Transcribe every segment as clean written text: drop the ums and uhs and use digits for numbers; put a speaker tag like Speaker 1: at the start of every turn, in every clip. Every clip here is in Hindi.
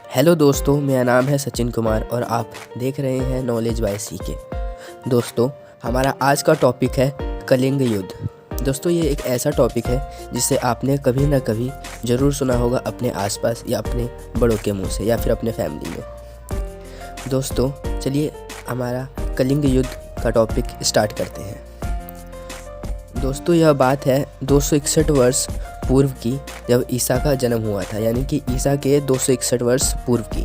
Speaker 1: हेलो दोस्तों, मेरा नाम है सचिन कुमार और आप देख रहे हैं नॉलेज बाय सीके। दोस्तों, हमारा आज का टॉपिक है कलिंग युद्ध। दोस्तों, ये एक ऐसा टॉपिक है जिसे आपने कभी ना कभी ज़रूर सुना होगा अपने आसपास या अपने बड़ों के मुंह से या फिर अपने फैमिली में। दोस्तों, चलिए हमारा कलिंग युद्ध का टॉपिक स्टार्ट करते हैं। दोस्तों, यह बात है 261 वर्ष पूर्व की, जब ईसा का जन्म हुआ था, यानी कि ईसा के 261 वर्ष पूर्व की।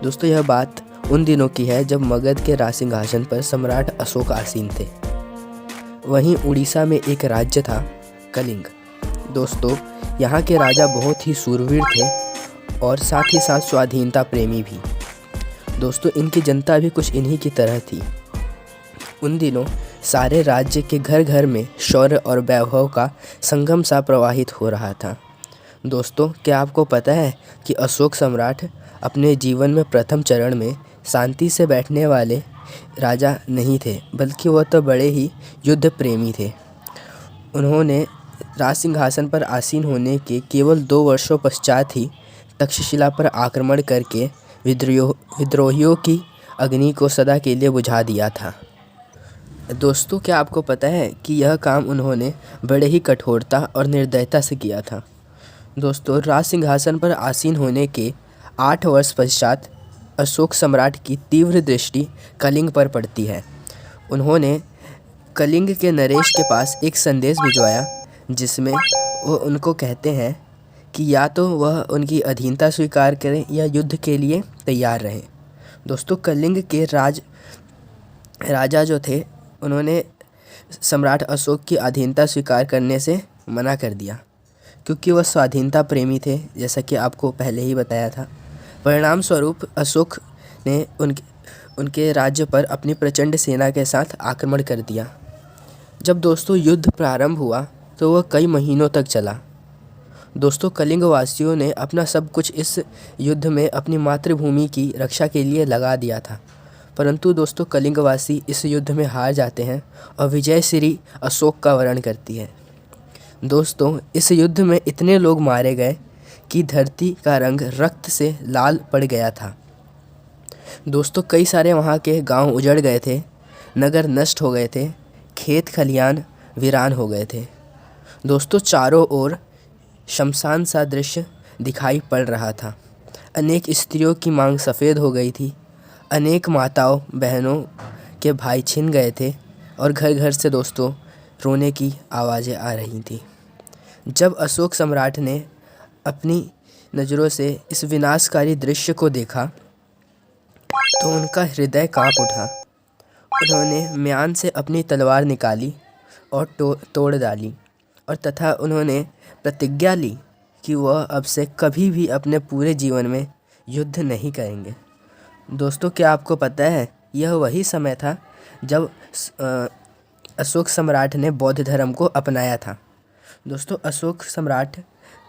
Speaker 1: दोस्तों, यह बात उन दिनों की है जब मगध के राजसिंहासन पर सम्राट अशोक आसीन थे। वहीं उड़ीसा में एक राज्य था कलिंग। दोस्तों, यहाँ के राजा बहुत ही शूरवीर थे और साथ ही साथ स्वाधीनता प्रेमी भी। दोस्तों, इनकी जनता भी कुछ इन्हीं की तरह थी। उन दिनों सारे राज्य के घर घर में शौर्य और वैभव का संगम सा प्रवाहित हो रहा था। दोस्तों, क्या आपको पता है कि अशोक सम्राट अपने जीवन में प्रथम चरण में शांति से बैठने वाले राजा नहीं थे, बल्कि वह तो बड़े ही युद्ध प्रेमी थे। उन्होंने राज सिंहासन पर आसीन होने के केवल 2 वर्षों पश्चात ही तक्षशिला पर आक्रमण करके विद्रोहियों की अग्नि को सदा के लिए बुझा दिया था। दोस्तों, क्या आपको पता है कि यह काम उन्होंने बड़े ही कठोरता और निर्दयता से किया था। दोस्तों, राज सिंहासन पर आसीन होने के 8 वर्ष पश्चात अशोक सम्राट की तीव्र दृष्टि कलिंग पर पड़ती है। उन्होंने कलिंग के नरेश के पास एक संदेश भिजवाया, जिसमें वो उनको कहते हैं कि या तो वह उनकी अधीनता स्वीकार करें या युद्ध के लिए तैयार रहें। दोस्तों, कलिंग के राजा जो थे, उन्होंने सम्राट अशोक की अधीनता स्वीकार करने से मना कर दिया, क्योंकि वह स्वाधीनता प्रेमी थे, जैसा कि आपको पहले ही बताया था। परिणाम स्वरूप अशोक ने उनके राज्य पर अपनी प्रचंड सेना के साथ आक्रमण कर दिया। जब दोस्तों युद्ध प्रारंभ हुआ तो वह कई महीनों तक चला। दोस्तों, कलिंग वासियों ने अपना सब कुछ इस युद्ध में अपनी मातृभूमि की रक्षा के लिए लगा दिया था। परंतु दोस्तों, कलिंगवासी इस युद्ध में हार जाते हैं और विजय श्री अशोक का वर्ण करती है। दोस्तों, इस युद्ध में इतने लोग मारे गए कि धरती का रंग रक्त से लाल पड़ गया था। दोस्तों, कई सारे वहाँ के गांव उजड़ गए थे, नगर नष्ट हो गए थे, खेत खलियान वीरान हो गए थे। दोस्तों, चारों ओर शमशान सा दृश्य दिखाई पड़ रहा था। अनेक स्त्रियों की मांग सफ़ेद हो गई थी। अनेक माताओं बहनों के भाई छिन गए थे और घर घर से दोस्तों रोने की आवाज़ें आ रही थी। जब अशोक सम्राट ने अपनी नज़रों से इस विनाशकारी दृश्य को देखा तो उनका हृदय कांप उठा। उन्होंने म्यान से अपनी तलवार निकाली और तोड़ डाली और तथा उन्होंने प्रतिज्ञा ली कि वह अब से कभी भी अपने पूरे जीवन में युद्ध नहीं करेंगे। दोस्तों, क्या आपको पता है, यह वही समय था जब अशोक सम्राट ने बौद्ध धर्म को अपनाया था। दोस्तों, अशोक सम्राट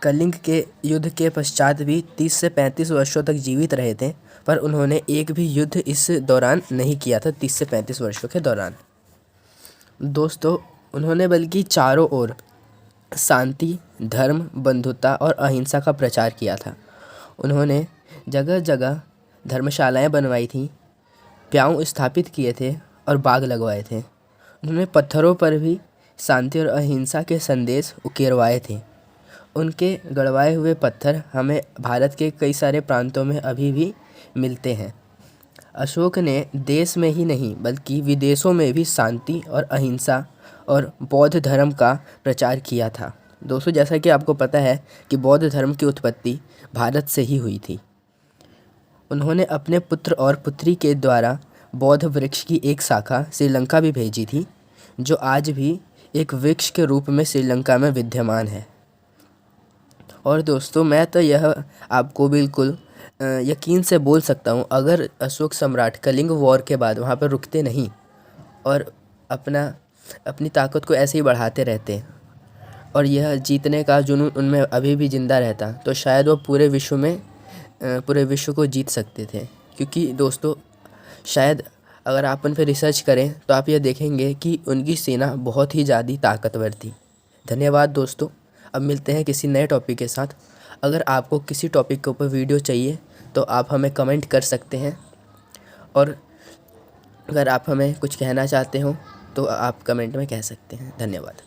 Speaker 1: कलिंग के युद्ध के पश्चात भी 30 से 35 वर्षों तक जीवित रहे थे, पर उन्होंने एक भी युद्ध इस दौरान नहीं किया था। 30 से 35 वर्षों के दौरान दोस्तों, उन्होंने बल्कि चारों ओर शांति, धर्म, बंधुता और अहिंसा का प्रचार किया था। उन्होंने जगह जगह धर्मशालाएं बनवाई थीं, प्याऊ स्थापित किए थे और बाग लगवाए थे। उन्होंने पत्थरों पर भी शांति और अहिंसा के संदेश उकेरवाए थे। उनके गड़वाए हुए पत्थर हमें भारत के कई सारे प्रांतों में अभी भी मिलते हैं। अशोक ने देश में ही नहीं बल्कि विदेशों में भी शांति और अहिंसा और बौद्ध धर्म का प्रचार किया था। दोस्तों, जैसा कि आपको पता है कि बौद्ध धर्म की उत्पत्ति भारत से ही हुई थी। उन्होंने अपने पुत्र और पुत्री के द्वारा बौद्ध वृक्ष की एक शाखा श्रीलंका भी भेजी थी, जो आज भी एक वृक्ष के रूप में श्रीलंका में विद्यमान है। और दोस्तों, मैं तो यह आपको बिल्कुल यकीन से बोल सकता हूँ, अगर अशोक सम्राट कलिंग वॉर के बाद वहाँ पर रुकते नहीं और अपनी ताकत को ऐसे ही बढ़ाते रहते और यह जीतने का जुनून उनमें अभी भी ज़िंदा रहता, तो शायद वो पूरे विश्व को जीत सकते थे। क्योंकि दोस्तों, शायद अगर आप उन पर रिसर्च करें तो आप यह देखेंगे कि उनकी सेना बहुत ही ज़्यादा ताकतवर थी। धन्यवाद दोस्तों, अब मिलते हैं किसी नए टॉपिक के साथ। अगर आपको किसी टॉपिक के ऊपर वीडियो चाहिए तो आप हमें कमेंट कर सकते हैं, और अगर आप हमें कुछ कहना चाहते हो तो आप कमेंट में कह सकते हैं। धन्यवाद।